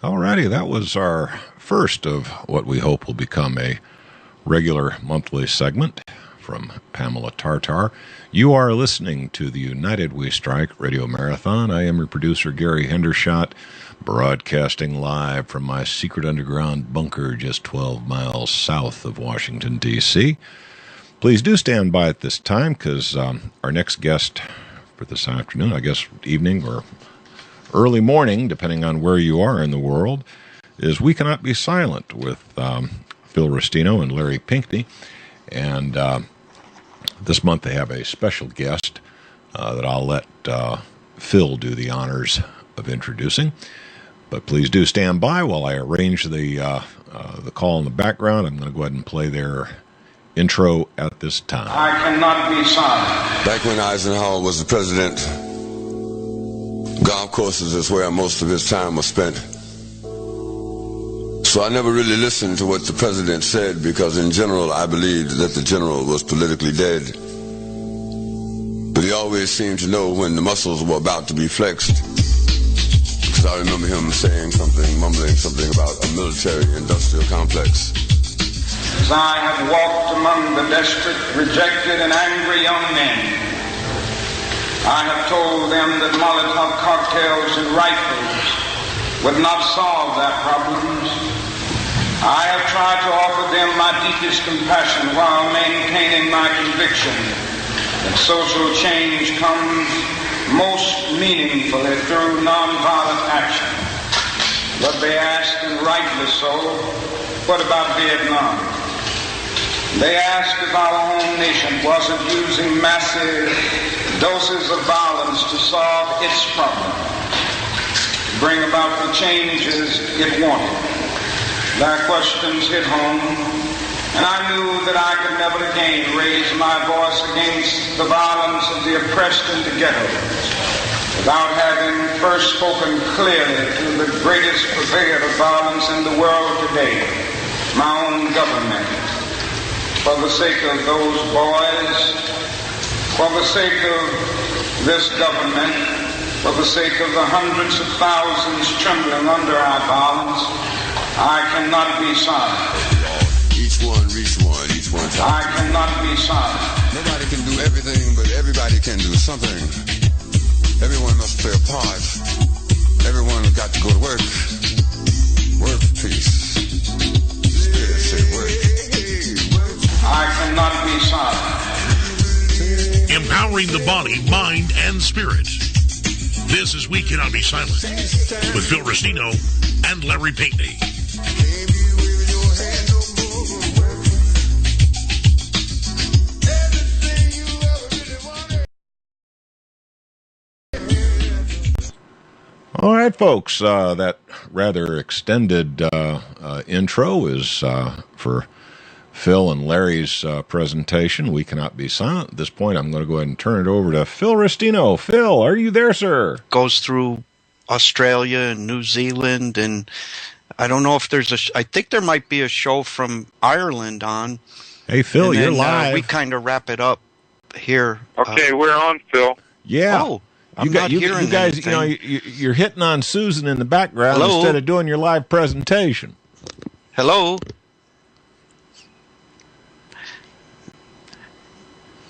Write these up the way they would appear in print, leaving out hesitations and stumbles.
Alrighty, that was our first of what we hope will become a regular monthly segment from Pamela Tartar. You are listening to the United We Strike Radio Marathon. I am your producer, Gary Hendershot, broadcasting live from my secret underground bunker just 12 miles south of Washington, D.C. Please do stand by at this time because our next guest for this afternoon, I guess evening or early morning, depending on where you are in the world, is We Cannot Be Silent with Phil Restino and Larry Pinkney. And this month they have a special guest that I'll let Phil do the honors of introducing. But please do stand by while I arrange the call in the background. I'm going to go ahead and play their intro at this time. I cannot be silent. Back when Eisenhower was the president, golf courses is where most of his time was spent. So I never really listened to what the president said because in general I believed that the general was politically dead. But he always seemed to know when the muscles were about to be flexed. Because I remember him saying something, mumbling something about a military-industrial complex. As I have walked among the desperate, rejected, and angry young men, I have told them that Molotov cocktails and rifles would not solve their problems. I have tried to offer them my deepest compassion while maintaining my conviction that social change comes most meaningfully through nonviolent action. But they asked, and rightly so, what about Vietnam? They asked if our home nation wasn't using massive doses of violence to solve its problem, to bring about the changes it wanted. Their questions hit home, and I knew that I could never again raise my voice against the violence of the oppressed in the ghettos without having first spoken clearly to the greatest purveyor of violence in the world today, my own government. For the sake of those boys, for the sake of this government, for the sake of the hundreds of thousands trembling under our violence, I cannot be silent. Each one reach one, each one time. I cannot be silent. Nobody can do everything, but everybody can do something. Everyone must play a part. Everyone got to go to work. Work, peace. Spirit say work. I cannot be silent. Empowering the body, mind, and spirit. This is We Cannot Be Silent with Phil Restino and Larry Pinkney. All right, folks, that rather extended intro is for Phil and Larry's presentation. We Cannot Be Silent. At this point, I'm going to go ahead and turn it over to Phil Restino. Phil, are you there, sir? Goes through Australia and New Zealand, and I don't know if there's I think there might be a show from Ireland on. Hey, Phil, then, you're live. We kind of wrap it up here. Okay, we're on, Phil. Yeah. Oh, I'm not hearing you guys, anything. you're hitting on Susan in the background Hello? instead of doing your live presentation. Hello?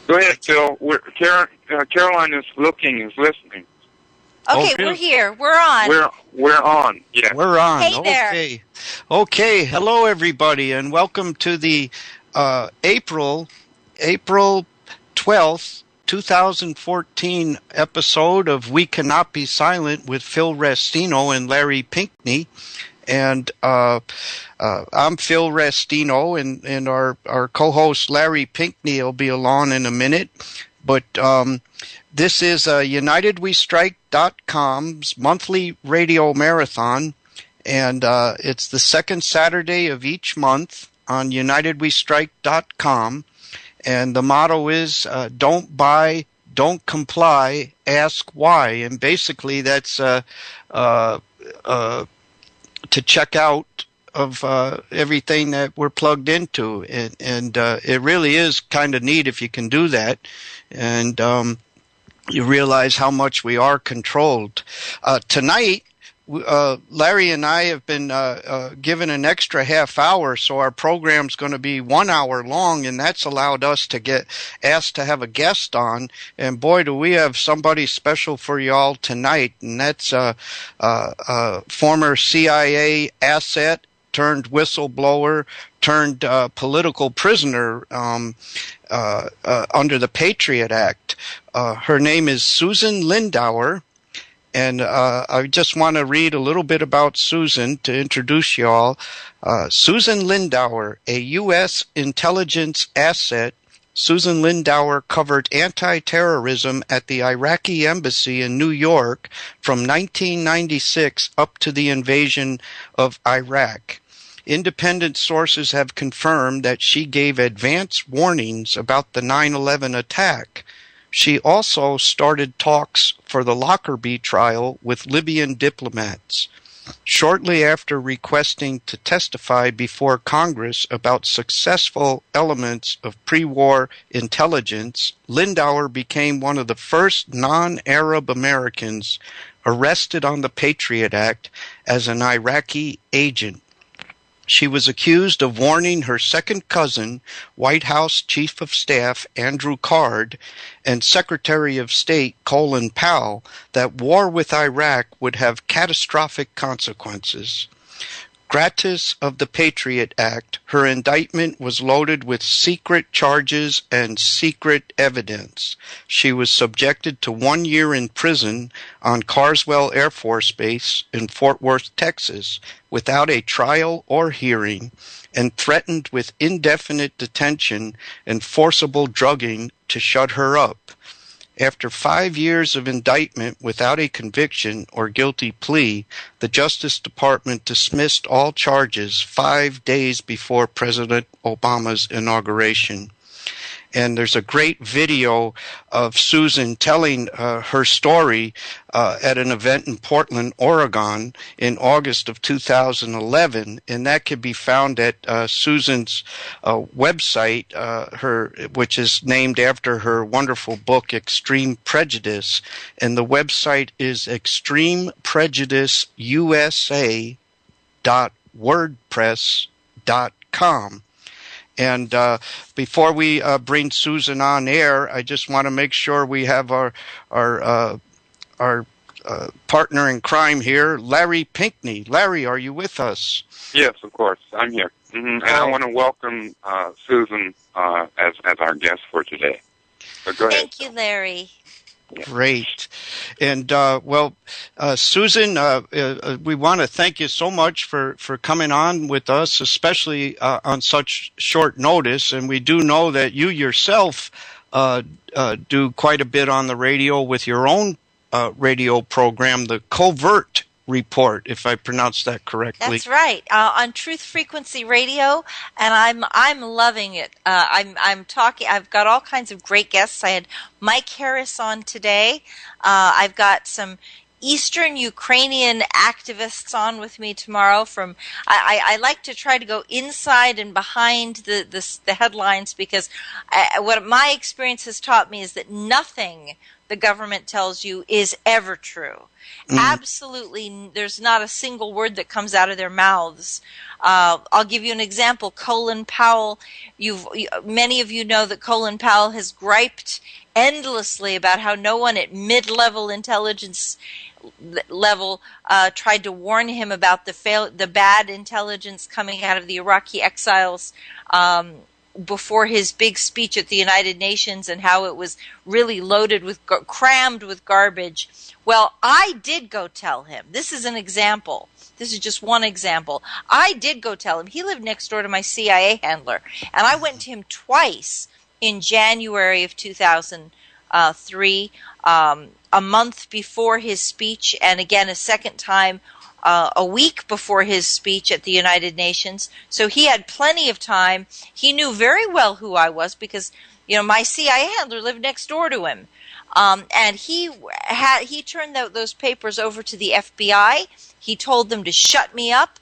Go ahead, Phil. Caroline is listening. Okay, Okay. we're here. We're on. We're on. Yeah. We're on. Hey there. Okay. Okay. Hello, everybody, and welcome to the April 12th, 2014 episode of We Cannot Be Silent with Phil Restino and Larry Pinkney. And I'm Phil Restino, and our co-host Larry Pinkney will be along in a minute. But this is UnitedWeStrike.com's monthly radio marathon, and it's the second Saturday of each month on UnitedWeStrike.com. And the motto is don't buy, don't comply, ask why. And basically that's to check out of everything that we're plugged into. And it really is kind of neat if you can do that. And you realize how much we are controlled. Tonight, Larry and I have been given an extra half hour, so our program's going to be 1 hour long, and that's allowed us to get asked to have a guest on. And boy, do we have somebody special for y'all tonight, and that's former CIA asset turned whistleblower turned political prisoner under the Patriot Act. Her name is Susan Lindauer. And I just want to read a little bit about Susan to introduce you all. Susan Lindauer, a U.S. intelligence asset. Susan Lindauer covered anti-terrorism at the Iraqi embassy in New York from 1996 up to the invasion of Iraq. Independent sources have confirmed that she gave advance warnings about the 9/11 attack. She also started talks for the Lockerbie trial with Libyan diplomats. Shortly after requesting to testify before Congress about successful elements of pre-war intelligence, Lindauer became one of the first non-Arab Americans arrested on the Patriot Act as an Iraqi agent. She was accused of warning her second cousin, White House Chief of Staff Andrew Card, and Secretary of State Colin Powell that war with Iraq would have catastrophic consequences. Gratis of the Patriot Act, her indictment was loaded with secret charges and secret evidence. She was subjected to 1 year in prison on Carswell Air Force Base in Fort Worth, Texas, without a trial or hearing, and threatened with indefinite detention and forcible drugging to shut her up. After 5 years of indictment without a conviction or guilty plea, the Justice Department dismissed all charges 5 days before President Obama's inauguration. And there's a great video of Susan telling her story at an event in Portland, Oregon in August of 2011. And that can be found at Susan's website, which is named after her wonderful book, Extreme Prejudice. And the website is extremeprejudice.wordpress.com. And before we bring Susan on air, I just want to make sure we have our partner in crime here, Larry Pinkney. Larry, are you with us? Yes, of course. I'm here. And I want to welcome Susan as our guest for today. So go ahead. Thank you, Larry. Great. And, Susan, we want to thank you so much for coming on with us, especially on such short notice. And we do know that you yourself do quite a bit on the radio with your own radio program, the Covert Report, if I pronounced that correctly. That's right, on Truth Frequency Radio, and I'm loving it. I'm talking. I've got all kinds of great guests. I had Mike Harris on today. I've got some Eastern Ukrainian activists on with me tomorrow. I like to try to go inside and behind the headlines, because what my experience has taught me is that nothing the government tells you is ever true. Absolutely, there's not a single word that comes out of their mouths. I'll give you an example. Colin Powell, many of you know that Colin Powell has griped endlessly about how no one at mid-level intelligence level tried to warn him about the bad intelligence coming out of the Iraqi exiles before his big speech at the United Nations, and how it was really crammed with garbage. Well, I did go tell him. This is an example. This is just one example. I did go tell him. He lived next door to my CIA handler, and I went to him twice in January of 2003, a month before his speech, and again a second time a week before his speech at the United Nations. So he had plenty of time. He knew very well who I was, because my CIA handler lived next door to him. And he turned those papers over to the FBI. He told them to shut me up.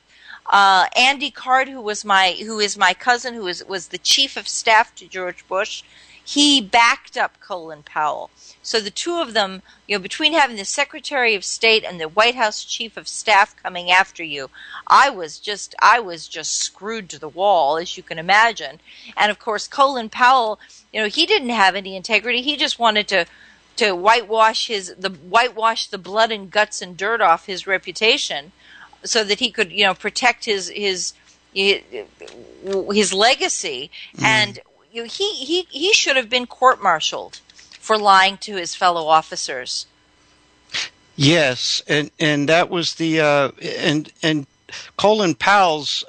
Andy Card, who is my cousin, who was the chief of staff to George Bush, he backed up Colin Powell. So the two of them, between having the Secretary of State and the White House Chief of Staff coming after you, I was just screwed to the wall, as you can imagine. And of course, Colin Powell, he didn't have any integrity. He just wanted to whitewash the blood and guts and dirt off his reputation, so that he could, protect his legacy. And he should have been court-martialed for lying to his fellow officers. Yes, and that was the and Colin Powell's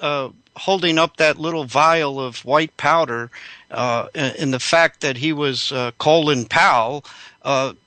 holding up that little vial of white powder, and the fact that he was Colin Powell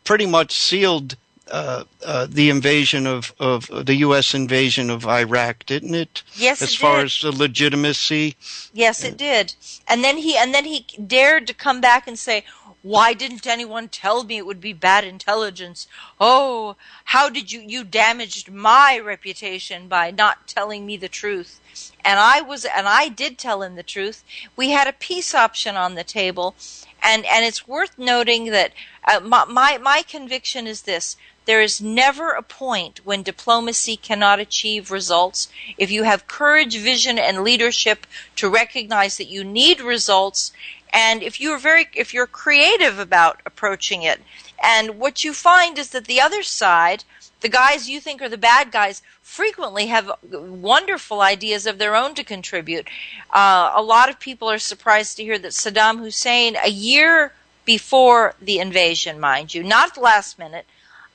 pretty much sealed the invasion of the U.S. invasion of Iraq, didn't it? Yes, as it far did. as the legitimacy. Yes, it did. And then he dared to come back and say, "Why didn't anyone tell me it would be bad intelligence? Oh, how did you damaged my reputation by not telling me the truth?" And I did tell him the truth. We had a peace option on the table, and it's worth noting that my conviction is this: there is never a point when diplomacy cannot achieve results if you have courage, vision, and leadership to recognize that you need results, and if you're creative about approaching it. And what you find is that the other side, the guys you think are the bad guys, frequently have wonderful ideas of their own to contribute. A lot of people are surprised to hear that Saddam Hussein, a year before the invasion, mind you, not last minute,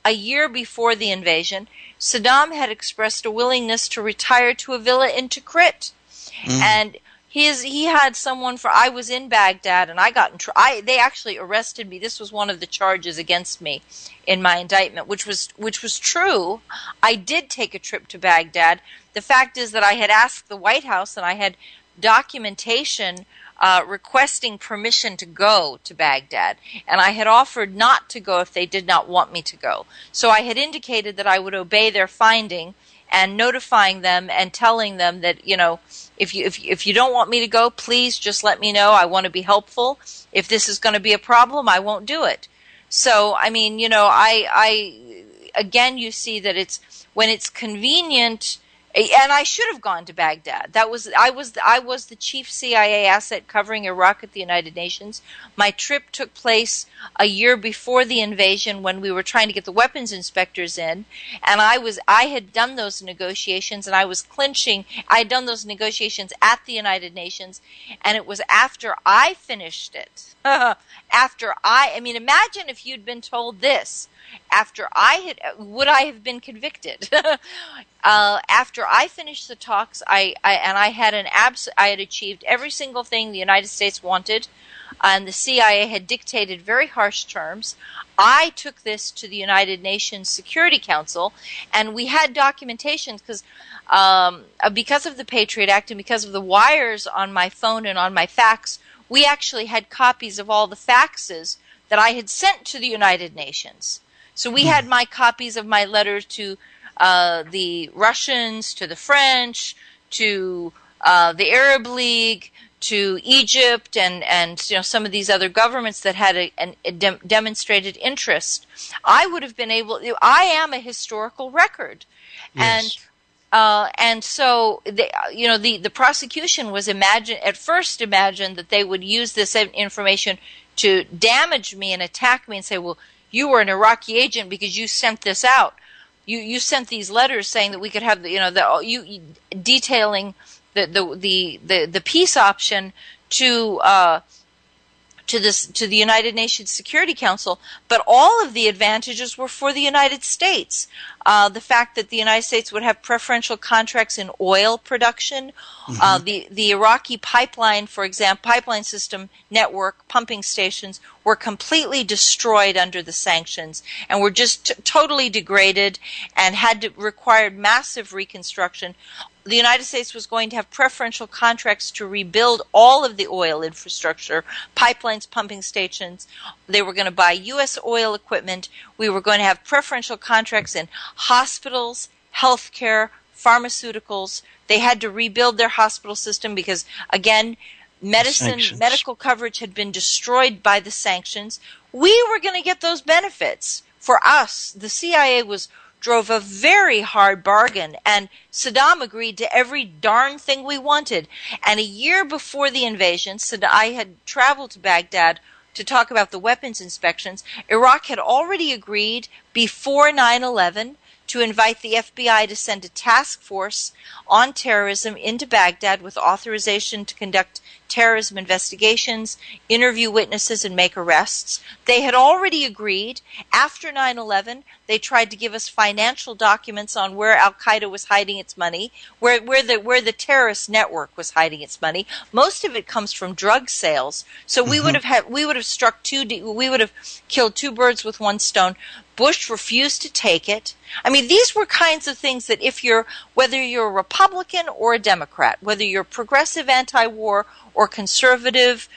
a year before the invasion, Saddam had expressed a willingness to retire to a villa in Tikrit. And he had someone I was in Baghdad, and I got they actually arrested me. This was one of the charges against me in my indictment, which was true. I did take a trip to Baghdad. The fact is that I had asked the White House, and I had documentation requesting permission to go to Baghdad, and I had offered not to go if they did not want me to go. So I had indicated that I would obey their finding, and notifying them and telling them that, if you don't want me to go, please just let me know. I want to be helpful. If this is going to be a problem, I won't do it. So, I mean, I again, you see that it's when it's convenient. And I should have gone to Baghdad. I was the chief CIA asset covering Iraq at the United Nations. My trip took place a year before the invasion, when we were trying to get the weapons inspectors in, and I had done those negotiations, and I was clinching. I had done those negotiations at the United Nations, and it was after I finished it. Imagine if you'd been told this. Would I have been convicted? After I finished the talks, I had achieved every single thing the United States wanted, and the CIA had dictated very harsh terms. I took this to the United Nations Security Council, and we had documentation because of the Patriot Act and because of the wires on my phone and on my fax. We actually had copies of all the faxes that I had sent to the United Nations. So we had my copies of my letters to the Russians, to the French, to the Arab League, to Egypt, and some of these other governments that had a demonstrated interest. I would have been able. I am a historical record, yes. And so the prosecution was at first imagined that they would use this information to damage me and attack me and say, well, you were an Iraqi agent because you sent this out. You sent these letters saying that we could have detailing the peace option to the United Nations Security Council, but all of the advantages were for the United States. The fact that the United States would have preferential contracts in oil production, the Iraqi pipeline, for example, pipeline system network, pumping stations were completely destroyed under the sanctions and were just totally degraded and required massive reconstruction. The United States was going to have preferential contracts to rebuild all of the oil infrastructure, pipelines, pumping stations. They were going to buy U.S. oil equipment. We were going to have preferential contracts in hospitals, healthcare, pharmaceuticals. They had to rebuild their hospital system because, again, medical coverage had been destroyed by the sanctions. We were going to get those benefits. For us, the CIA drove a very hard bargain, and Saddam agreed to every darn thing we wanted. And a year before the invasion, I had traveled to Baghdad to talk about the weapons inspections. Iraq had already agreed before 9/11 to invite the FBI to send a task force on terrorism into Baghdad with authorization to conduct terrorism investigations, interview witnesses, and make arrests. They had already agreed. After 9/11, they tried to give us financial documents on where Al-Qaeda was hiding its money, where the terrorist network was hiding its money. Most of it comes from drug sales. So we would have killed two birds with one stone. Bush refused to take it. I mean, these were kinds of things that whether you're a Republican or a Democrat, whether you're progressive anti-war or conservative,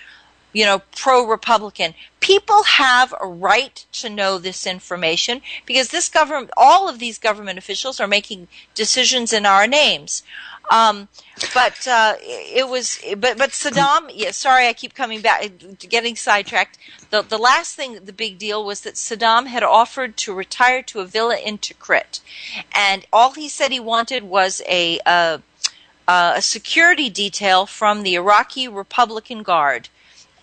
pro-Republican, people have a right to know this information because all of these government officials are making decisions in our names. But Saddam, sorry, I keep coming back, getting sidetracked. The last thing, the big deal was that Saddam had offered to retire to a villa in Tikrit. And all he said he wanted was a security detail from the Iraqi Republican Guard.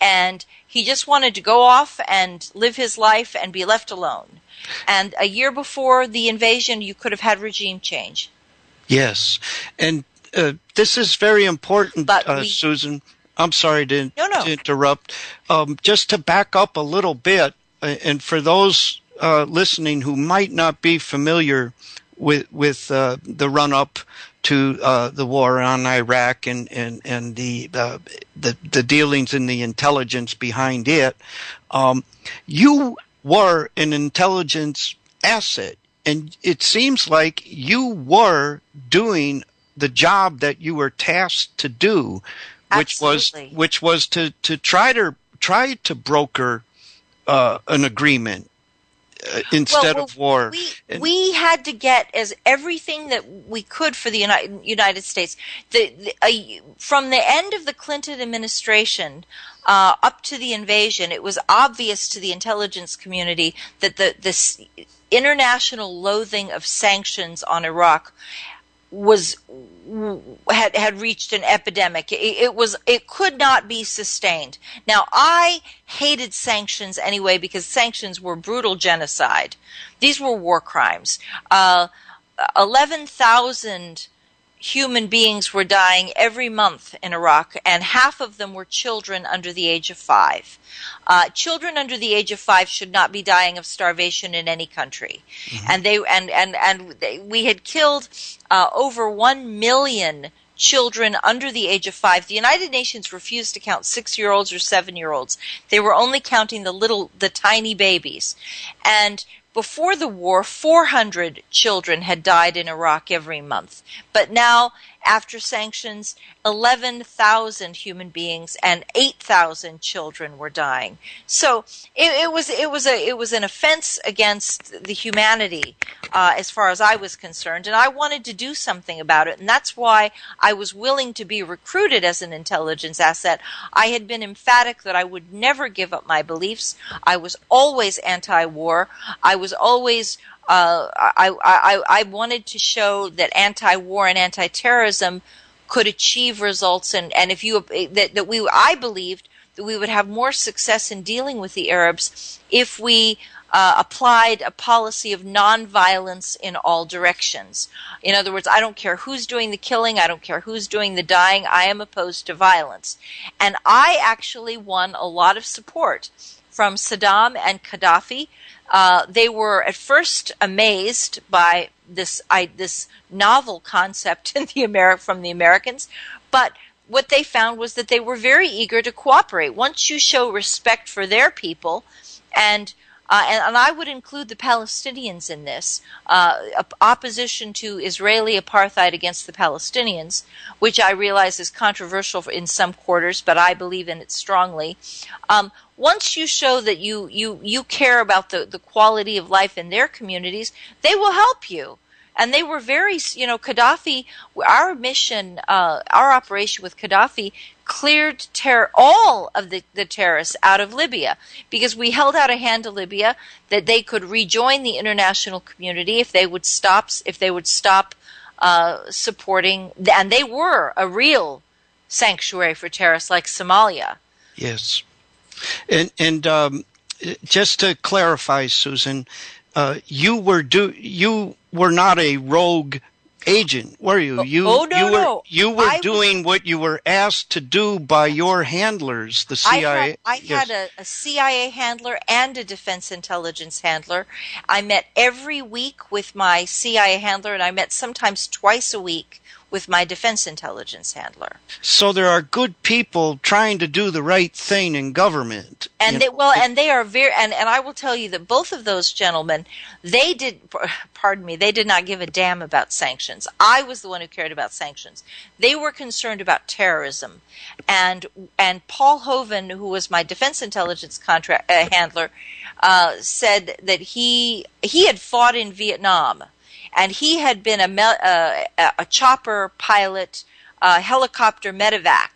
And he just wanted to go off and live his life and be left alone. And a year before the invasion, you could have had regime change. Yes. And this is very important, Susan. I'm sorry to interrupt. Just to back up a little bit, and for those listening who might not be familiar with the run-up to the war on Iraq and the dealings in the intelligence behind it, you were an intelligence asset, and it seems like you were doing the job that you were tasked to do, which was to try to broker an agreement instead of war. We had to get everything that we could for the United States. From the end of the Clinton administration up to the invasion, it was obvious to the intelligence community that this international loathing of sanctions on Iraq had reached an epidemic. It could not be sustained. Now, I hated sanctions anyway because sanctions were brutal genocide. These were war crimes. 11,000 human beings were dying every month in Iraq, and half of them were children under the age of 5. Children under the age of 5 should not be dying of starvation in any country. Mm-hmm. We had killed over 1 million children under the age of 5. The United Nations refused to count 6-year-olds or 7-year-olds. They were only counting the tiny babies. And before the war, 400 children had died in Iraq every month. But now, after sanctions, 11,000 human beings and 8,000 children were dying. So it was an offense against the humanity, as far as I was concerned, and I wanted to do something about it, and that's why I was willing to be recruited as an intelligence asset. I had been emphatic that I would never give up my beliefs. I was always anti-war. I was always I wanted to show that anti-war and anti-terrorism could achieve results, and if I believed that we would have more success in dealing with the Arabs if we applied a policy of nonviolence in all directions. In other words, I don't care who's doing the killing, I don't care who's doing the dying, I am opposed to violence. And I actually won a lot of support from Saddam and Gaddafi. They were at first amazed by this novel concept from the Americans, but what they found was that they were very eager to cooperate. Once you show respect for their people, and I would include the Palestinians in this, opposition to Israeli apartheid against the Palestinians, which I realize is controversial in some quarters, but I believe in it strongly. Once you show that you care about the quality of life in their communities, they will help you. And they were very, Gaddafi, our mission, our operation with Gaddafi cleared all of the terrorists out of Libya, because we held out a hand to Libya that they could rejoin the international community if they would stop supporting, and they were a real sanctuary for terrorists like Somalia. Yes. And just to clarify, Susan, you were not a rogue agent, were you? No. You were doing what you were asked to do by your handlers, the CIA. I had a CIA handler and a defense intelligence handler. I met every week with my CIA handler, and I met sometimes twice a week with my defense intelligence handler. So there are good people trying to do the right thing in government. And they are very, and I will tell you that both of those gentlemen, they did not give a damn about sanctions. I was the one who cared about sanctions. They were concerned about terrorism. And Paul Hoven, who was my defense intelligence handler, said that he had fought in Vietnam. And he had been a chopper pilot, helicopter medevac,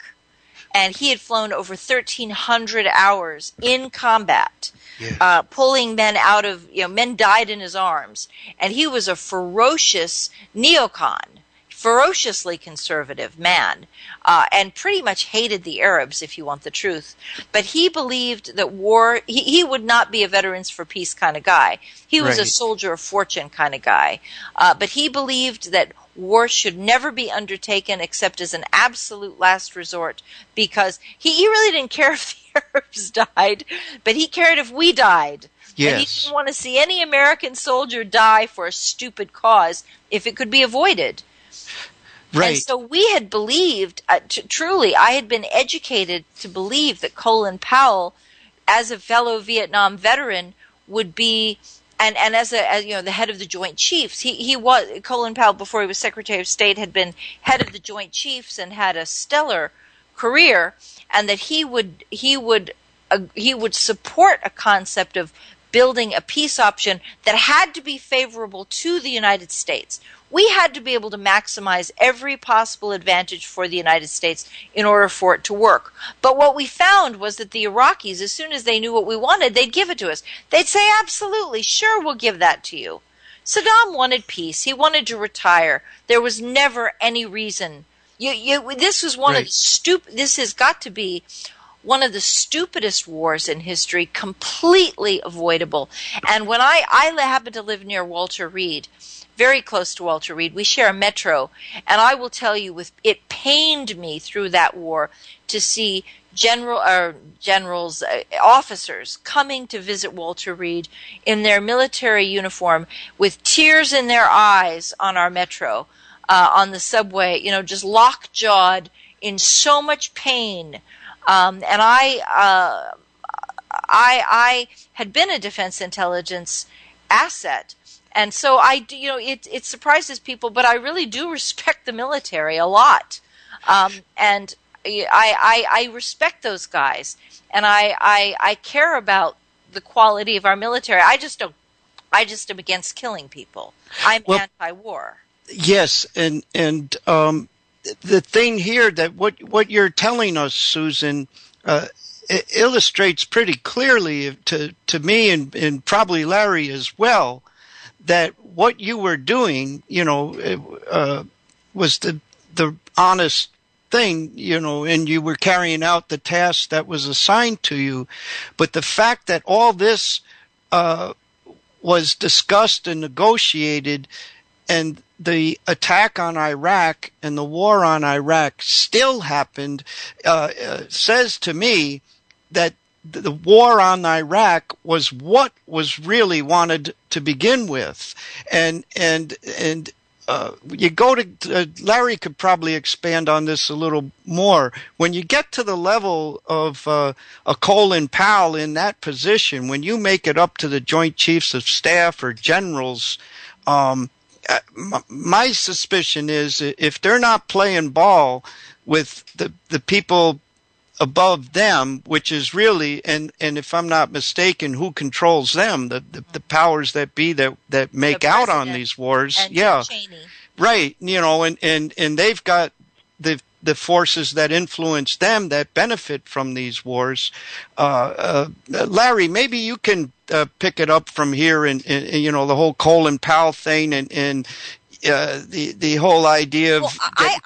and he had flown over 1,300 hours in combat, pulling men out of, men died in his arms. And he was a ferocious neocon, ferociously conservative man, and pretty much hated the Arabs, if you want the truth. But he believed that war, he would not be a veterans for peace kind of guy. He was a soldier of fortune kind of guy. But he believed that war should never be undertaken except as an absolute last resort, because he really didn't care if the Arabs died, but he cared if we died. Yes. And he didn't want to see any American soldier die for a stupid cause if it could be avoided. Right. And so we had believed, truly, I had been educated to believe that Colin Powell, as a fellow Vietnam veteran, would be, and as the head of the Joint Chiefs. He was, Colin Powell, before he was Secretary of State, had been head of the Joint Chiefs and had a stellar career, and that he would support a concept of building a peace option that had to be favorable to the United States. We had to be able to maximize every possible advantage for the United States in order for it to work. But what we found was that the Iraqis, as soon as they knew what we wanted, they'd give it to us. They'd say, absolutely, sure, we'll give that to you. Saddam wanted peace. He wanted to retire. There was never any reason. This was one of the this has got to be one of the stupidest wars in history, completely avoidable. And when I happen to live near Walter Reed, very close to Walter Reed, we share a metro, and I will tell you, it pained me through that war to see officers coming to visit Walter Reed in their military uniform with tears in their eyes on our metro, on the subway, just lockjawed in so much pain. And I had been a defense intelligence asset. And so it surprises people, but I really do respect the military a lot. And I respect those guys, and I care about the quality of our military. I just am against killing people. I'm anti-war. Yes. And the thing here that what you're telling us, Susan, it illustrates pretty clearly to me and probably Larry as well, that what you were doing, was the honest thing, and you were carrying out the task that was assigned to you. But the fact that all this was discussed and negotiated, and the attack on Iraq and the war on Iraq still happened, says to me that the war on Iraq was what was really wanted to begin with. And you go to, Larry could probably expand on this a little more. When you get to the level of a Colin Powell in that position, when you make it up to the Joint Chiefs of Staff or generals, my suspicion is if they're not playing ball with the people above them, which is really, and if I'm not mistaken, who controls them? The powers that be that make out on these wars. And yeah, Cheney. right. And they've got the forces that influence them that benefit from these wars. Larry, maybe you can pick it up from here, and the whole Colin Powell thing, and the whole idea of. Well,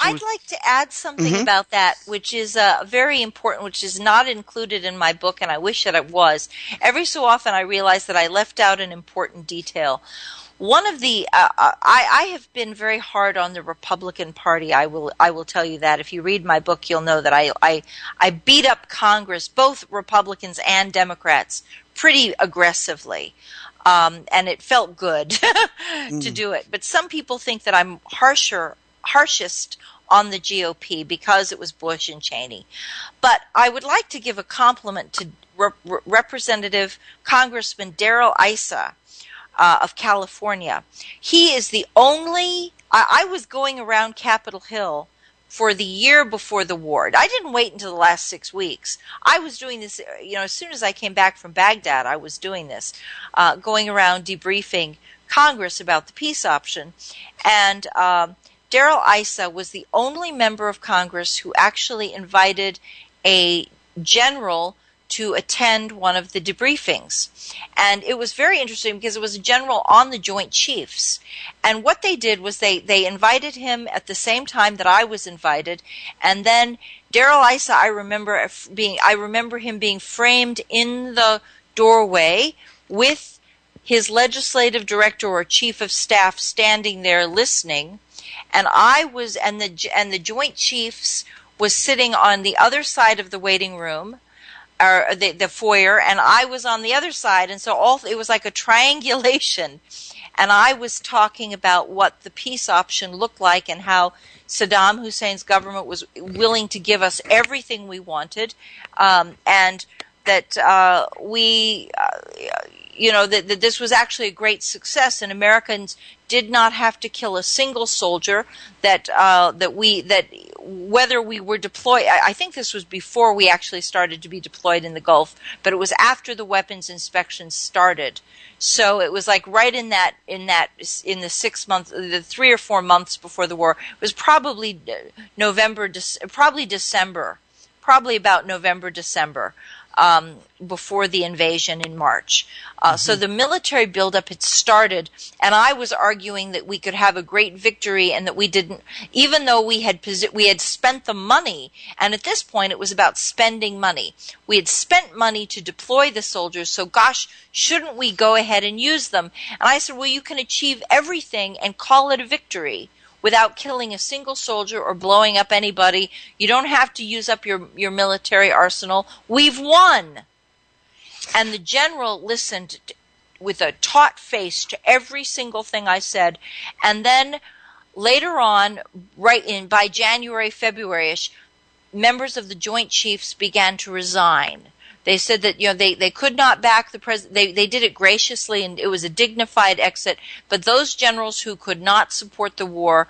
I'd like to add something about that, which is very important, which is not included in my book, and I wish that it was. Every so often, I realize that I left out an important detail. One of the I have been very hard on the Republican Party. I will tell you that. If you read my book, you'll know that I beat up Congress, both Republicans and Democrats, pretty aggressively. And it felt good to do it. But some people think that I'm harshest on the GOP because it was Bush and Cheney. But I would like to give a compliment to Representative Congressman Darrell Issa of California. He is the only, I was going around Capitol Hill for the year before the war. I didn't wait until the last 6 weeks. I was doing this, as soon as I came back from Baghdad, I was doing this, going around debriefing Congress about the peace option. And Darrell Issa was the only member of Congress who actually invited a general to attend one of the debriefings. And it was very interesting because it was a general on the Joint Chiefs. And what they did was they invited him at the same time that I was invited. And then Darrell Issa, I remember him being framed in the doorway with his legislative director or chief of staff standing there listening. And the Joint Chiefs was sitting on the other side of the waiting room, or the foyer, and I was on the other side, and so it was like a triangulation, and I was talking about what the peace option looked like and how Saddam Hussein's government was willing to give us everything we wanted, and that that this was actually a great success, and Americans did not have to kill a single soldier. That whether we were deployed, I think this was before we actually started to be deployed in the Gulf, but it was after the weapons inspections started. So it was like right in the 6 months, the 3 or 4 months before the war. It was probably December, probably about November, December. Before the invasion in March. So the military buildup had started, and I was arguing that we could have a great victory and that we didn't, even though we had spent the money, and at this point it was about spending money. We had spent money to deploy the soldiers, so gosh, shouldn't we go ahead and use them? And I said, well, you can achieve everything and call it a victory without killing a single soldier or blowing up anybody. You don't have to use up your military arsenal. We've won. And the general listened with a taut face to every single thing I said. And then later on, by January, February-ish, members of the Joint Chiefs began to resign. They said that they could not back the president. They did it graciously, and it was a dignified exit. But those generals who could not support the war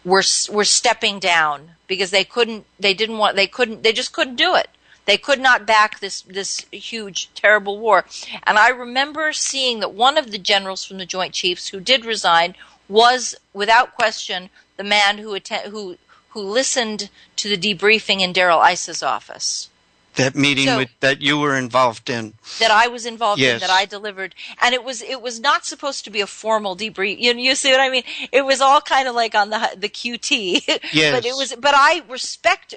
were stepping down because they just couldn't do it. They could not back this huge, terrible war. And I remember seeing that one of the generals from the Joint Chiefs who did resign was, without question, the man who listened to the debriefing in Darrell Issa's office. That meeting that you were involved in. That I was involved yes. in, that I delivered. And it was not supposed to be a formal debrief. You see what I mean? It was all kind of like on the QT. Yes. But I respect,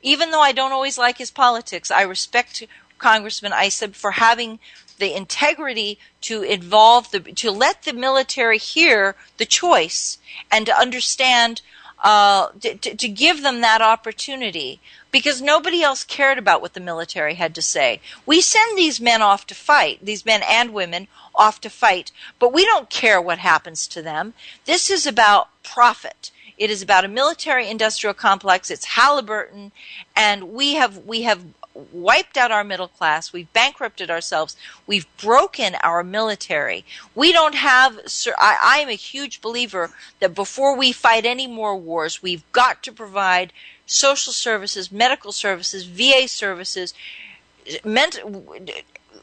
even though I don't always like his politics, I respect Congressman Issa for having the integrity to to let the military hear the choice and to understand, to give them that opportunity. Because nobody else cared about what the military had to say. We send these men off to fight, these men and women off to fight, but we don't care what happens to them. This is about profit. It is about a military-industrial complex. It's Halliburton, and we have wiped out our middle class. We've bankrupted ourselves. We've broken our military. We don't have, I am a huge believer that before we fight any more wars, we've got to provide social services, medical services, VA services,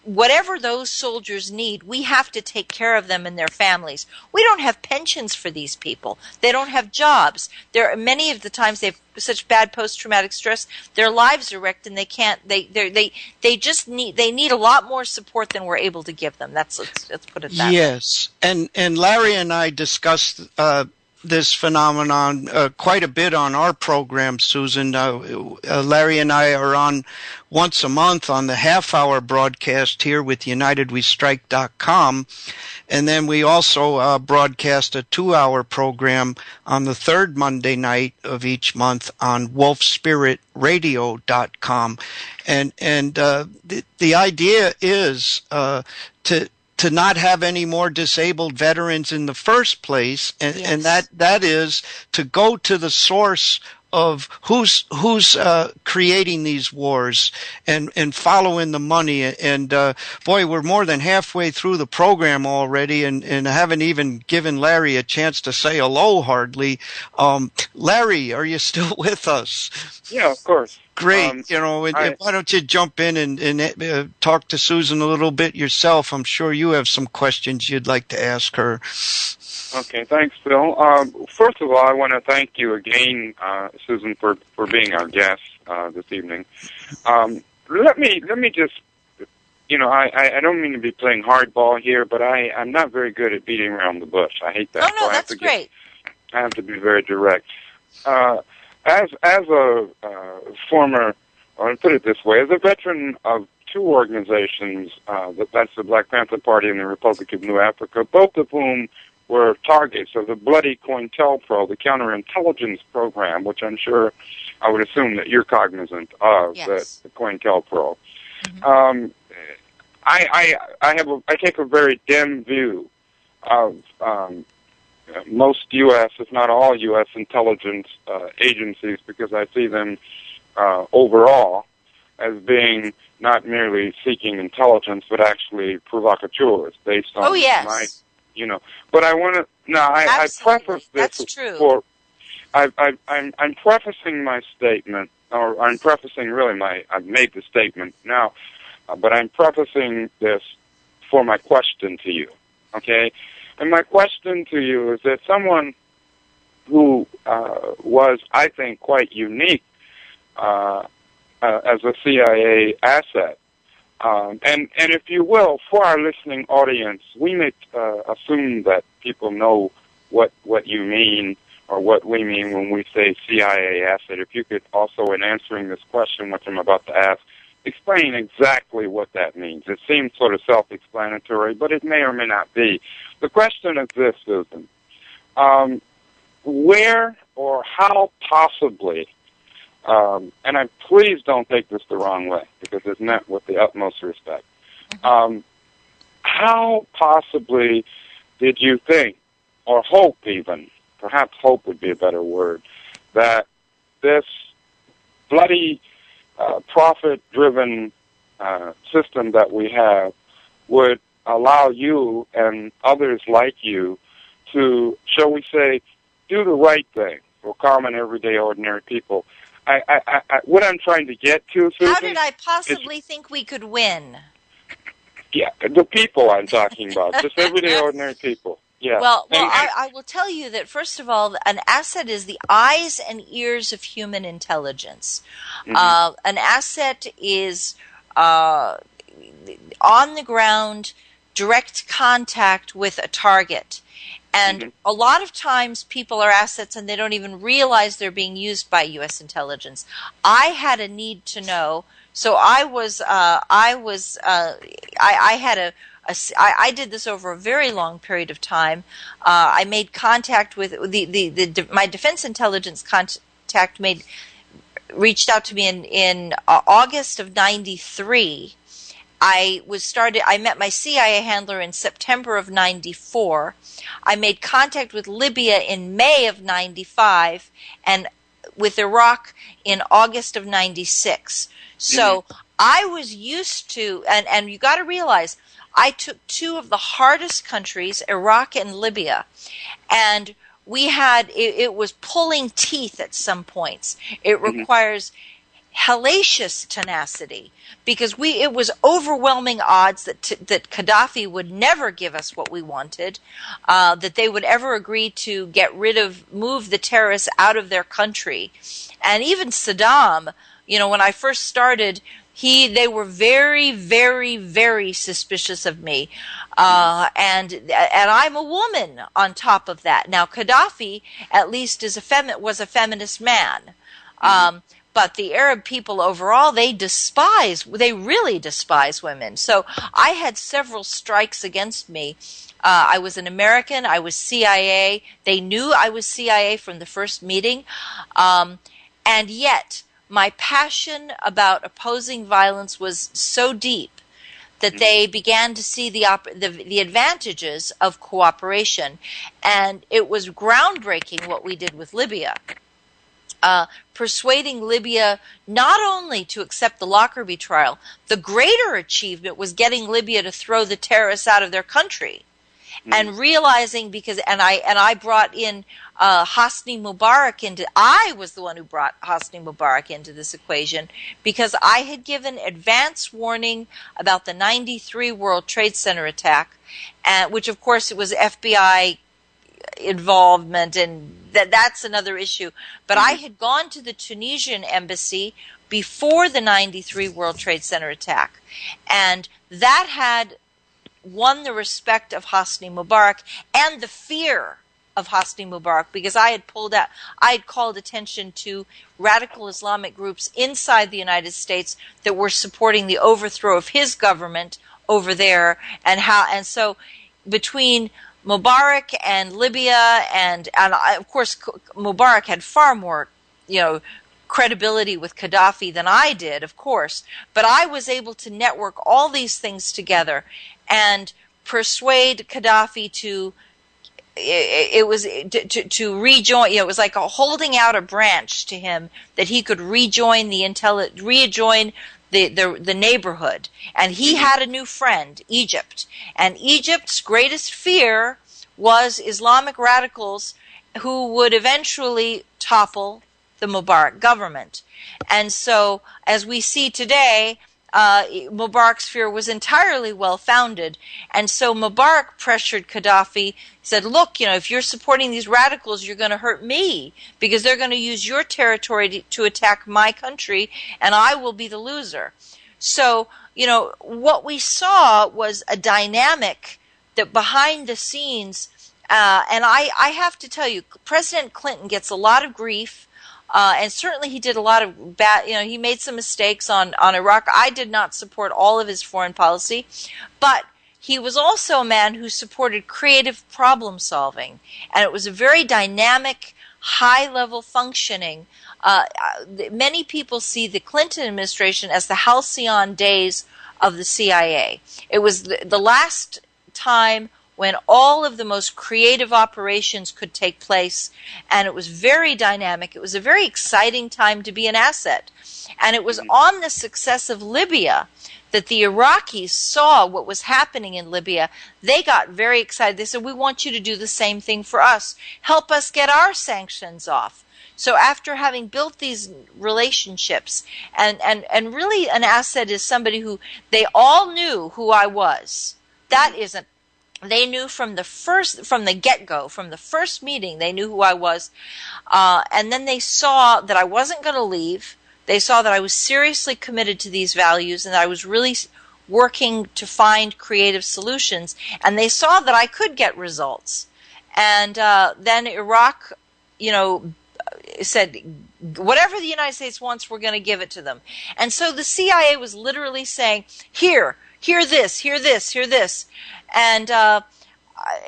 whatever those soldiers need, we have to take care of them and their families. We don't have pensions for these people. They don't have jobs. There are many of the times they have such bad post-traumatic stress, their lives are wrecked, and they can't. They just need a lot more support than we're able to give them. Let's put it that way. Yes, and Larry and I discussed this phenomenon quite a bit on our program, Susan. Larry and I are on once a month on the half-hour broadcast here with UnitedWeStrike.com, and then we also broadcast a 2-hour program on the third Monday night of each month on WolfSpiritRadio.com, and the idea is to not have any more disabled veterans in the first place, and that is to go to the source of who's creating these wars and following the money. And boy, we're more than halfway through the program already, and haven't even given Larry a chance to say hello hardly. Larry, are you still with us? Yeah, of course. Great. Why don't you jump in and talk to Susan a little bit yourself? I'm sure you have some questions you'd like to ask her. Okay, thanks, Phil. First of all, I want to thank you again, Susan, for being our guest this evening. Let me just, I don't mean to be playing hardball here, but I'm not very good at beating around the bush. I hate that. Oh, no, that's great. I have to be very direct. As a former, or put it this way, as a veteran of two organizations, that's the Black Panther Party and the Republic of New Africa, both of whom were targets of the bloody COINTELPRO, the counterintelligence program, which I'm sure, I would assume that you're cognizant of, yes. the COINTELPRO. Mm-hmm. I take a very dim view of most U.S., if not all U.S. intelligence agencies, because I see them overall as being not merely seeking intelligence, but actually provocateurs based on But I want to. Now, I preface this. That's true. I'm prefacing my statement, or I'm prefacing I've made the statement now, but I'm prefacing this for my question to you. Okay. And my question to you is that someone who was, I think, quite unique as a CIA asset, and if you will, for our listening audience, we may assume that people know what you mean or what we mean when we say CIA asset. If you could also, in answering this question, which I'm about to ask, explain exactly what that means. It seems sort of self-explanatory, but it may or may not be. The question is this, Susan. Where or how possibly, and please don't take this the wrong way, because it's meant with the utmost respect, how possibly did you think, or hope even, perhaps hope would be a better word, that this bloody profit-driven system that we have would allow you and others like you to, shall we say, do the right thing for common, everyday, ordinary people? What I'm trying to get to, Susan, how did I possibly think we could win? Yeah, the people I'm talking about, just everyday, ordinary people. Yeah. Well, I will tell you that, first of all, an asset is the eyes and ears of human intelligence. Mm-hmm. An asset is on the ground, direct contact with a target. And a lot of times people are assets and they don't even realize they're being used by U.S. intelligence. I had a need to know, so I did this over a very long period of time. I made contact with my defense intelligence contact reached out to me in August of '93. I met my CIA handler in September of '94. I made contact with Libya in May of '95, and with Iraq in August of 96. So I was used to, and you got to realize, I took two of the hardest countries, Iraq and Libya, and we had, it was pulling teeth at some points. It requires hellacious tenacity, because it was overwhelming odds that Gaddafi would never give us what we wanted, that they would ever agree to move the terrorists out of their country. And even Saddam, when I first started, they were very, very, very suspicious of me. And I'm a woman on top of that. Now, Gaddafi, at least, was a feminist man. But the Arab people overall, they really despise women. So I had several strikes against me. I was an American. I was CIA. They knew I was CIA from the first meeting. And yet, my passion about opposing violence was so deep that they began to see the advantages of cooperation. And it was groundbreaking what we did with Libya. Persuading Libya not only to accept the Lockerbie trial, the greater achievement was getting Libya to throw the terrorists out of their country. And realizing, I brought in Hosni Mubarak I was the one who brought Hosni Mubarak into this equation, because I had given advance warning about the 93 World Trade Center attack, which of course it was FBI involvement, and that's another issue. But I had gone to the Tunisian embassy before the 93 World Trade Center attack, and that had won the respect of Hosni Mubarak and the fear of Hosni Mubarak, because I had called attention to radical Islamic groups inside the United States that were supporting the overthrow of his government over there, and so between Mubarak and Libya, and of course Mubarak had far more, credibility with Gaddafi than I did, of course, but I was able to network all these things together and persuade Gaddafi to rejoin. It was like holding out a branch to him that he could rejoin the neighborhood. And he had a new friend, Egypt. And Egypt's greatest fear was Islamic radicals who would eventually topple the Mubarak government. And so, as we see today, Mubarak's fear was entirely well-founded. And so Mubarak pressured Gaddafi, said, look, if you're supporting these radicals, you're going to hurt me, because they're going to use your territory to attack my country, and I will be the loser. So, what we saw was a dynamic that behind the scenes, and I have to tell you, President Clinton gets a lot of grief. And certainly he did a lot of bad, he made some mistakes on Iraq. I did not support all of his foreign policy, but he was also a man who supported creative problem solving. And it was a very dynamic, high-level functioning. Many people see the Clinton administration as the halcyon days of the CIA. It was the last time when all of the most creative operations could take place, and it was very dynamic. It was a very exciting time to be an asset. And it was on the success of Libya that the Iraqis saw what was happening in Libya. They got very excited. They said, we want you to do the same thing for us. Help us get our sanctions off. So after having built these relationships, and really an asset is somebody who they all knew who I was. That isn't. They knew from the get-go, from the first meeting, they knew who I was. And then they saw that I wasn't going to leave. They saw that I was seriously committed to these values and that I was really working to find creative solutions. And they saw that I could get results. And then Iraq, said, whatever the United States wants, we're going to give it to them. And so the CIA was literally saying, hear this, hear this, hear this. And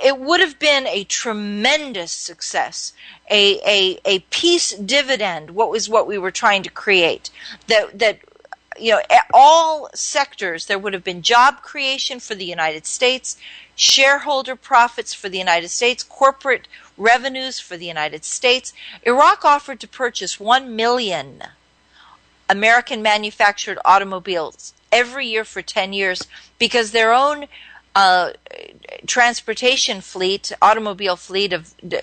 it would have been a tremendous success, a peace dividend. What we were trying to create, that all sectors, there would have been job creation for the United States, shareholder profits for the United States, corporate revenues for the United States. Iraq offered to purchase 1 million American manufactured automobiles every year for 10 years because their own transportation fleet, automobile fleet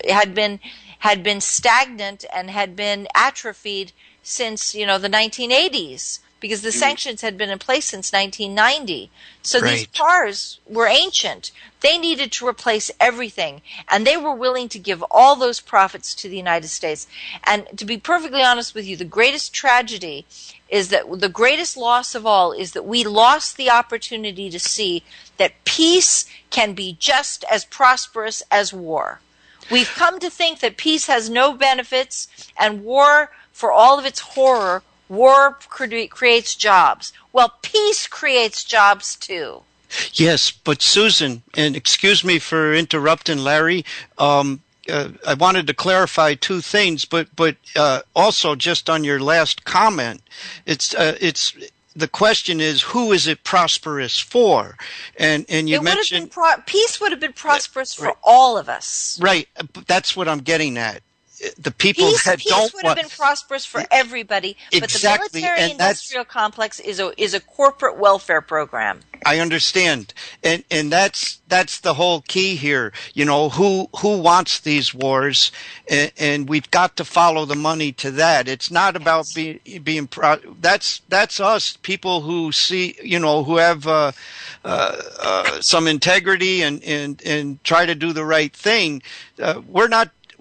had been stagnant and had been atrophied since the 1980s because the sanctions had been in place since 1990. So these cars were ancient. They needed to replace everything, and they were willing to give all those profits to the United States. And to be perfectly honest with you, the greatest tragedy is that the greatest loss of all is that we lost the opportunity to see that peace can be just as prosperous as war. We've come to think that peace has no benefits, and war, for all of its horror, war creates jobs. Well, peace creates jobs too. Yes, but Susan, and excuse me for interrupting Larry, I wanted to clarify two things, but also just on your last comment, it's the question is, who is it prosperous for? And you mentioned peace would have been prosperous for all of us. Right, that's what I'm getting at. The people peace don't would have been prosperous for everybody, but the military-industrial complex is a corporate welfare program. I understand, and that's the whole key here. Who wants these wars, and we've got to follow the money to that. It's not about being that's us, people who see, who have some integrity and try to do the right thing.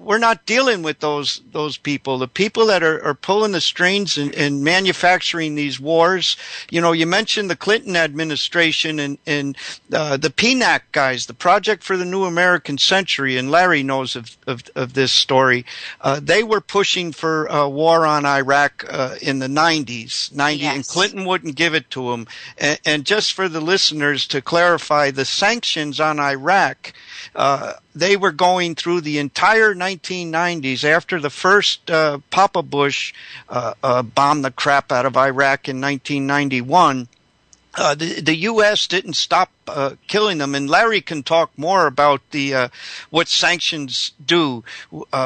We're not dealing with those people. The people that are pulling the strings and manufacturing these wars. You mentioned the Clinton administration and the PNAC guys, the Project for the New American Century, and Larry knows of this story. They were pushing for a war on Iraq in the 90s, and Clinton wouldn't give it to them. And just for the listeners to clarify, the sanctions on Iraq, they were going through the entire 1990s after the first Papa Bush bombed the crap out of Iraq in 1991. The U.S. didn't stop killing them, and Larry can talk more about what sanctions do.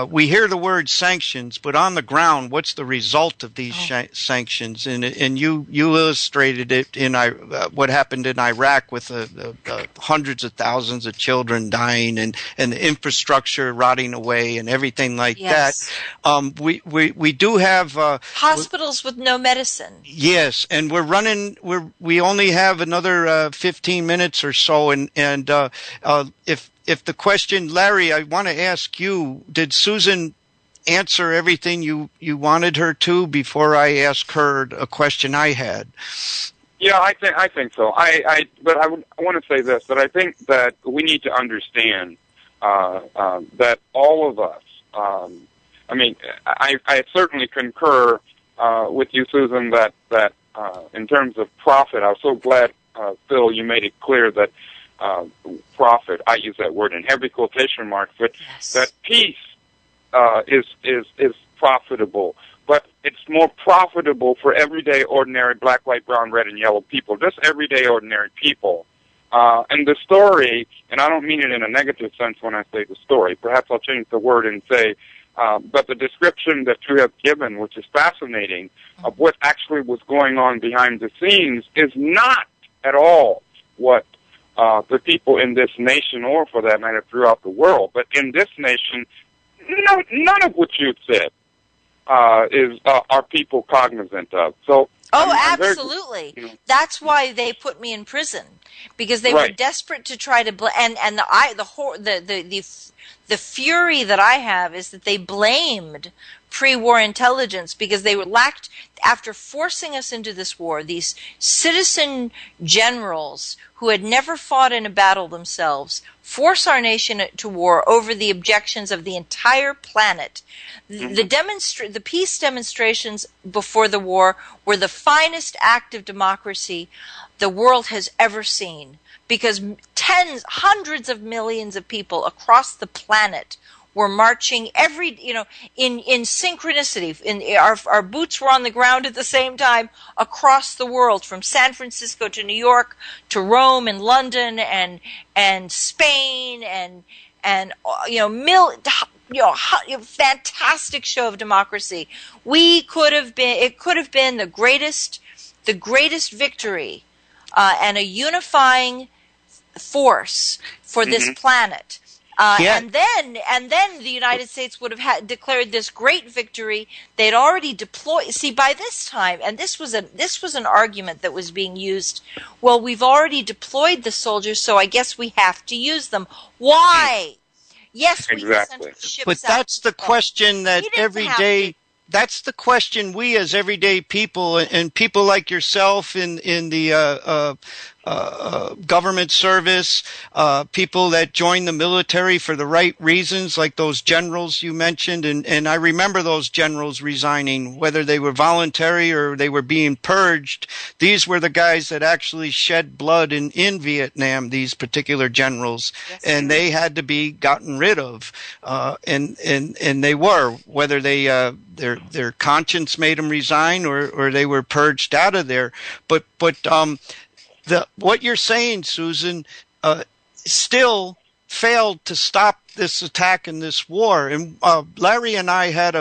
We hear the word sanctions, but on the ground, what's the result of these sanctions? And you illustrated it in what happened in Iraq with the hundreds of thousands of children dying and the infrastructure rotting away and everything like that. We do have hospitals with no medicine. Yes, and we only have another 15 minutes or so, and if the question, Larry, I want to ask you, did Susan answer everything you wanted her to before I ask her a question I had? Yeah, I think so. But I want to say this, that I think that we need to understand that all of us, I certainly concur with you, Susan, that in terms of profit, I was so glad, Phil, you made it clear that profit, I use that word in heavy quotation marks, but that peace is profitable. But it's more profitable for everyday, ordinary black, white, brown, red, and yellow people, just everyday, ordinary people. And the story, and I don't mean it in a negative sense when I say the story, perhaps I'll change the word and say, but the description that you have given, which is fascinating, of what actually was going on behind the scenes is not at all what the people in this nation, or for that matter throughout the world, but in this nation, none of what you've said are people cognizant of. So, absolutely. That's why they put me in prison, because they were desperate to try to the fury that I have is that they blamed pre-war intelligence because they lacked, after forcing us into this war, these citizen generals who had never fought in a battle themselves force our nation to war over the objections of the entire planet. The peace demonstrations before the war were the finest act of democracy the world has ever seen, because hundreds of millions of people across the planet were marching in synchronicity. Our boots were on the ground at the same time across the world, from San Francisco to New York to Rome and London and Spain and fantastic show of democracy. It could have been the greatest victory and a unifying force for this planet. And then the United States would have declared this great victory. They'd already deployed. See, by this time, and this was an argument that was being used. Well, we've already deployed the soldiers, so I guess we have to use them. Why? Yes, we can send ships but that's the question that every day. That's the question we as everyday people and people like yourself in the government service, people that join the military for the right reasons, like those generals you mentioned. And I remember those generals resigning, whether they were voluntary or they were being purged. These were the guys that actually shed blood in Vietnam, these particular generals. Yes, and they had to be gotten rid of. And they were, whether they, their conscience made them resign or they were purged out of there. But what you're saying, Susan, still failed to stop this attack and this war. And Larry and I had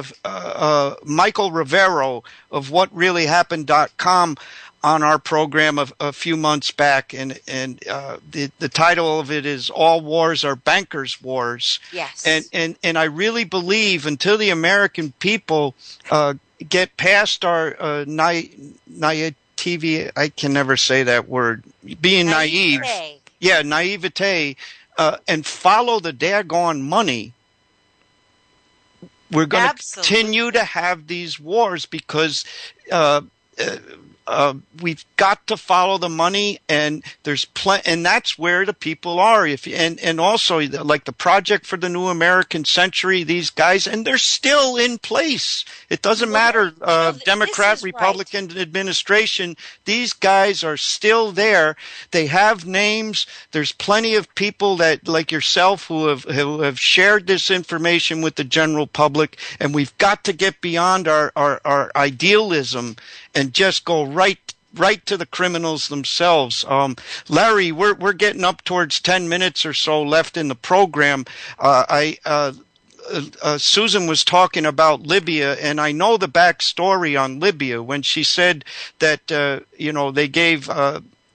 Michael Rivero of WhatReallyHappened.com on our program a few months back, and the title of it is "All Wars Are Bankers' Wars." Yes. And I really believe until the American people get past our naivety, I can never say that word, being naive. Yeah, naivete, and follow the daggone money. We're going to continue to have these wars because we've got to follow the money, and there's and that's where the people are. And also like the Project for the New American Century, these guys, and they're still in place. It doesn't matter, Democrat, Republican administration. These guys are still there. They have names. There's plenty of people that, like yourself, who have shared this information with the general public, and we've got to get beyond our idealism and just go right to the criminals themselves. Larry, we're getting up towards 10 minutes or so left in the program. Susan was talking about Libya, and I know the backstory on Libya when she said that they gave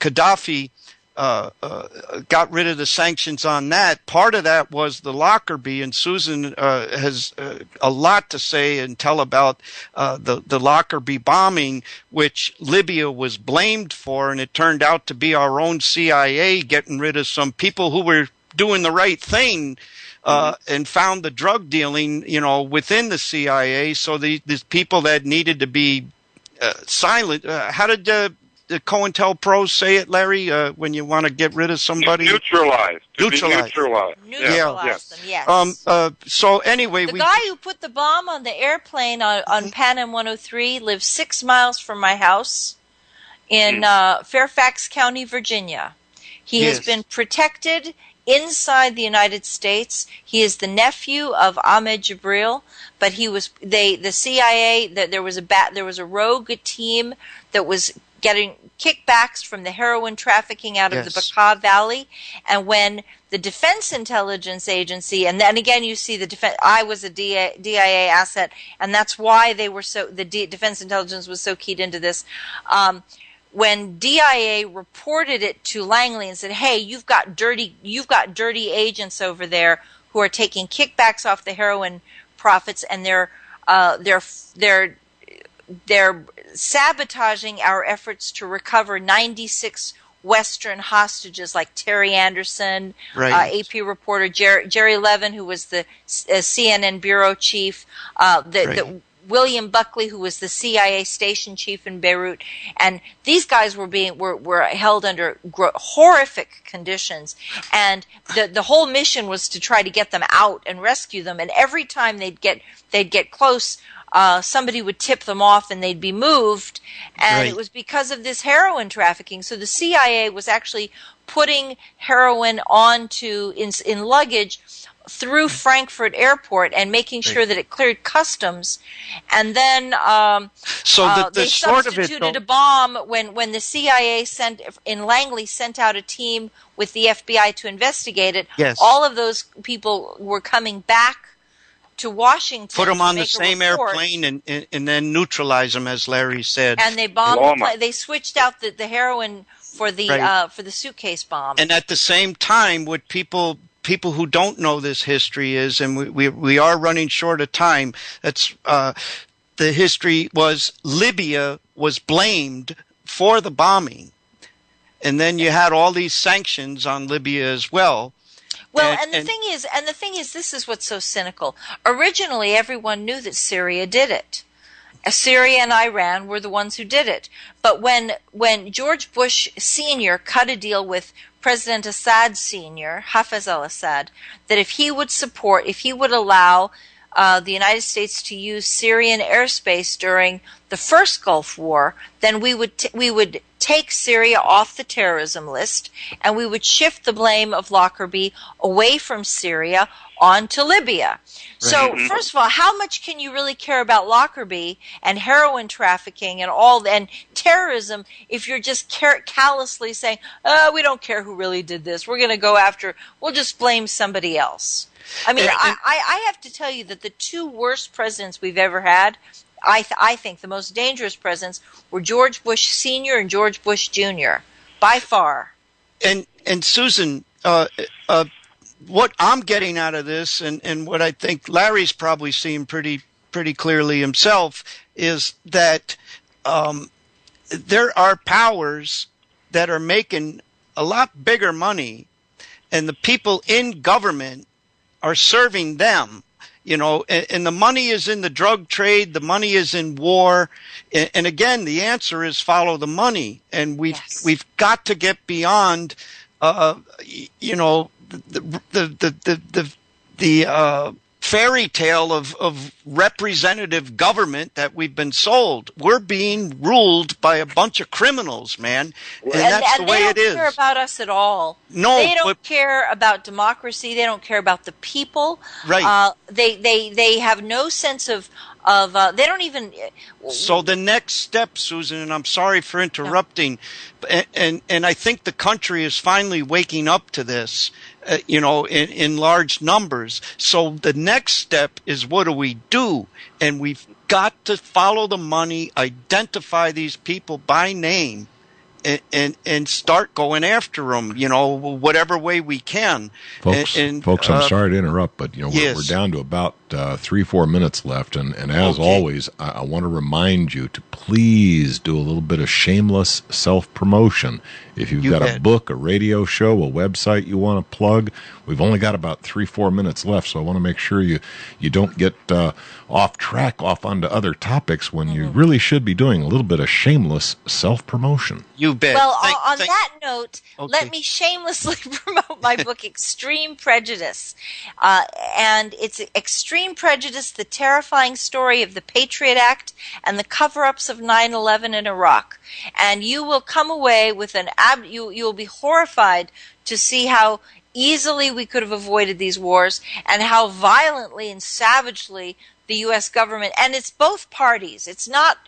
Gaddafi. Got rid of the sanctions on that. Part of that was the Lockerbie, and Susan has a lot to say and tell about the Lockerbie bombing, which Libya was blamed for, and it turned out to be our own CIA getting rid of some people who were doing the right thing. And found the drug dealing, within the CIA. So these people that needed to be silent. How did the COINTELPRO say it, Larry? When you want to get rid of somebody, neutralize. Neutralize them. Yes. So anyway, the guy who put the bomb on the airplane on Pan Am 103 lives 6 miles from my house in Fairfax County, Virginia. He has been protected inside the United States. He is the nephew of Ahmed Jibril, but the CIA, there was a rogue team that was getting kickbacks from the heroin trafficking out of the Bekaa Valley. And when the Defense Intelligence Agency, and then again you see I was a DIA asset, and that's why the Defense Intelligence was so keyed into this. When DIA reported it to Langley and said, "Hey, you've got dirty agents over there who are taking kickbacks off the heroin profits, and they're sabotaging our efforts to recover 96 Western hostages like Terry Anderson, AP reporter Jerry Levin, who was the CNN bureau chief, William Buckley, who was the CIA station chief in Beirut, and these guys were held under horrific conditions, and the whole mission was to try to get them out and rescue them. And every time they'd get close, somebody would tip them off and they'd be moved. And Right. it was because of this heroin trafficking. So the CIA was actually putting heroin onto in luggage through Frankfurt Airport and making sure that it cleared customs. And then they sort of it, substituted though- a bomb when the CIA in Langley sent out a team with the FBI to investigate it. Yes. All of those people were coming back to Washington. Put them to on the make a same report. airplane and then neutralize them, as Larry said. And they bombed. Loma. They switched out the heroin for the Right. for the suitcase bomb. And at the same time, what people who don't know this history is, and we are running short of time, that's the history was Libya was blamed for the bombing. And then you had all these sanctions on Libya as well. Well, and the thing is, this is what's so cynical. Originally, everyone knew that Syria did it. Syria and Iran were the ones who did it. But when George Bush Sr. cut a deal with President Assad Sr., Hafez al-Assad, that if he would allow the United States to use Syrian airspace during the first Gulf War, then we would take Syria off the terrorism list, and we would shift the blame of Lockerbie away from Syria onto Libya. So, first of all, how much can you really care about Lockerbie and heroin trafficking and terrorism if you're just callously saying, we don't care who really did this. We're going to we'll just blame somebody else. I mean, I have to tell you that the two worst presidents we've ever had, I think the most dangerous presidents were George Bush Sr. and George Bush Jr. by far. And Susan, what I'm getting out of this, and what I think Larry's probably seeing pretty clearly himself, is that there are powers that are making a lot bigger money, and the people in government are serving them. You know, and the money is in the drug trade, the money is in war, and again, the answer is follow the money, and we've got to get beyond, the fairy tale of representative government that we've been sold. We're being ruled by a bunch of criminals, man, and that's the way it is. They don't care about us at all. No, they don't care about democracy. They don't care about the people. Right. They have no sense of they don't even. So the next step, Susan, and I'm sorry for interrupting, and I think the country is finally waking up to this, in large numbers. So the next step is, what do we do? And we've got to follow the money, identify these people by name, and start going after them, whatever way we can. Folks, I'm sorry to interrupt, but yes. we're down to about 3-4 minutes left, and as always, I want to remind you to please do a little bit of shameless self-promotion. If you've got a book, a radio show, a website you want to plug, we've only got about 3-4 minutes left, so I want to make sure you don't get off track, off onto other topics when you really should be doing a little bit of shameless self-promotion. You bet. Well, on that note, let me shamelessly promote my book, Extreme Prejudice. And it's Extreme Prejudice, the terrifying story of the Patriot Act and the cover-ups of 9/11 in Iraq. And you will come away with you will be horrified to see how easily we could have avoided these wars and how violently and savagely the U.S. government, and it's both parties. It's not,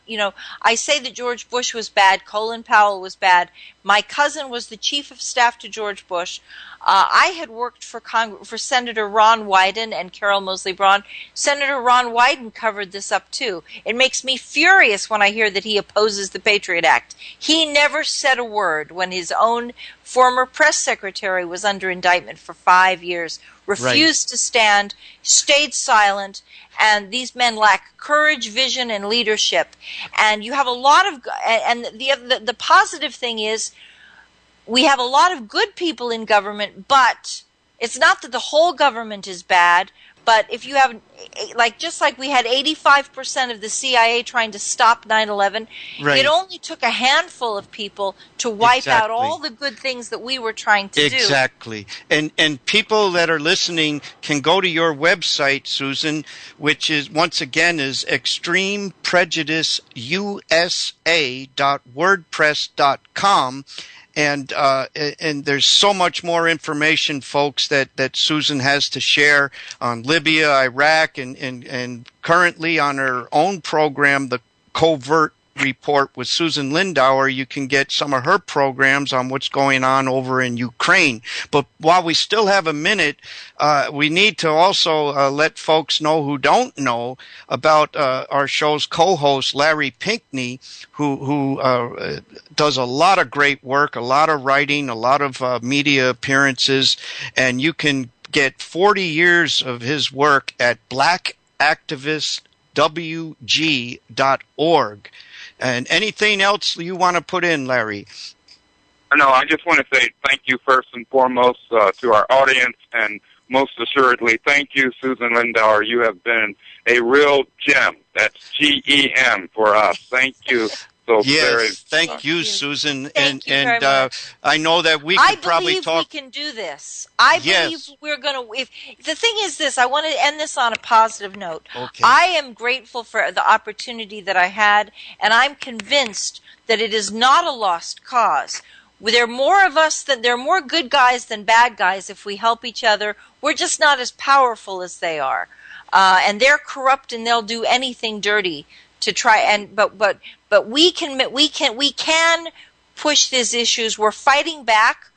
I say that George Bush was bad, Colin Powell was bad. My cousin was the chief of staff to George Bush. I had worked for Senator Ron Wyden and Carol Moseley Braun. Senator Ron Wyden covered this up too. It makes me furious when I hear that he opposes the Patriot Act. He never said a word when his own former press secretary was under indictment for 5 years, refused to stand, stayed silent, and these men lack courage, vision, and leadership. And you have a lot of, and the positive thing is, we have a lot of good people in government, but it's not that the whole government is bad, But if you have, just like we had 85% of the CIA trying to stop 9/11, Right. it only took a handful of people to wipe out Exactly. all the good things that we were trying to do. Exactly. And people that are listening can go to your website, Susan, which is, once again, is extremeprejudiceusa.wordpress.com. And there's so much more information, folks, that Susan has to share on Libya, Iraq, and currently on her own program, the Covert Report with Susan Lindauer. You can get some of her programs on what's going on over in Ukraine. But while we still have a minute, we need to also let folks know who don't know about our show's co-host, Larry Pinkney, who does a lot of great work, a lot of writing, a lot of media appearances, and you can get 40 years of his work at blackactivistwg.org. And anything else you want to put in, Larry? No, I just want to say thank you first and foremost to our audience, and most assuredly, thank you, Susan Lindauer. You have been a real gem. That's GEM for us. Thank you. So Yes, thank you, Susan. Thank you very much. I know that we could probably talk. I believe we can do this. I believe we're going to. If the thing is this, I want to end this on a positive note. Okay. I am grateful for the opportunity that I had, and I'm convinced that it is not a lost cause. There are more of us there are more good guys than bad guys if we help each other. We're just not as powerful as they are, and they're corrupt and they'll do anything dirty to try. And but we can push these issues. We're fighting back.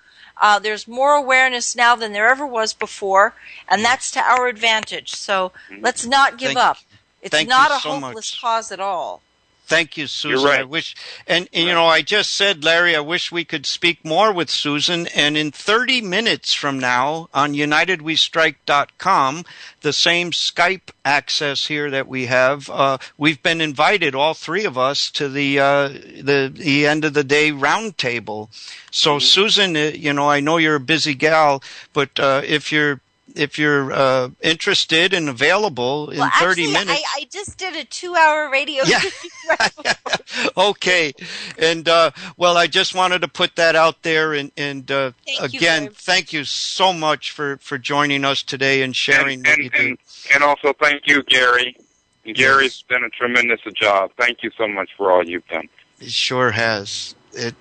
There's more awareness now than there ever was before, and that's to our advantage. So let's not give up. It's not a hopeless cause at all. Thank you, Susan. You're right. I wish, and you know, I just said, Larry, I wish we could speak more with Susan. And in 30 minutes from now on UnitedWeStrike.com, the same Skype access here that we have, we've been invited, all three of us, to the end of the day roundtable. So, Susan, you know, I know you're a busy gal, but if you're interested and available in 30 minutes. I just did a 2-hour radio. Yeah. Okay. And, well, I just wanted to put that out there. And again, thank you so much for joining us today and sharing what you do. And also thank you, Gary. Gary's done a tremendous job. Thank you so much for all you've done. It sure has.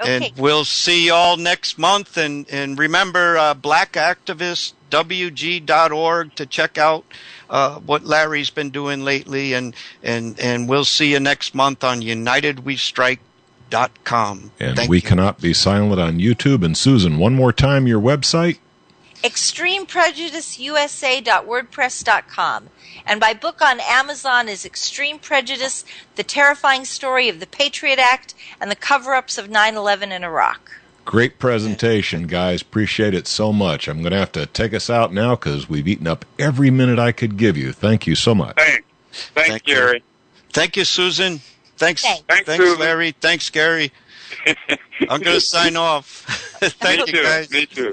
And we'll see you all next month. And remember, blackactivistwg.org to check out what Larry's been doing lately. And we'll see you next month on UnitedWeStrike.com. And Thank we you. cannot be silent on YouTube. And Susan, one more time, your website? extremeprejudiceusa.wordpress.com. And my book on Amazon is Extreme Prejudice, The Terrifying Story of the Patriot Act and the Cover-Ups of 9/11 in Iraq. Great presentation, guys. Appreciate it so much. I'm going to have to take us out now because we've eaten up every minute I could give you. Thank you so much. Thanks, Gary. Thank you, Susan. Thanks, Susan. Larry. Thanks, Gary. I'm going to sign off. Thank you, guys. Me too.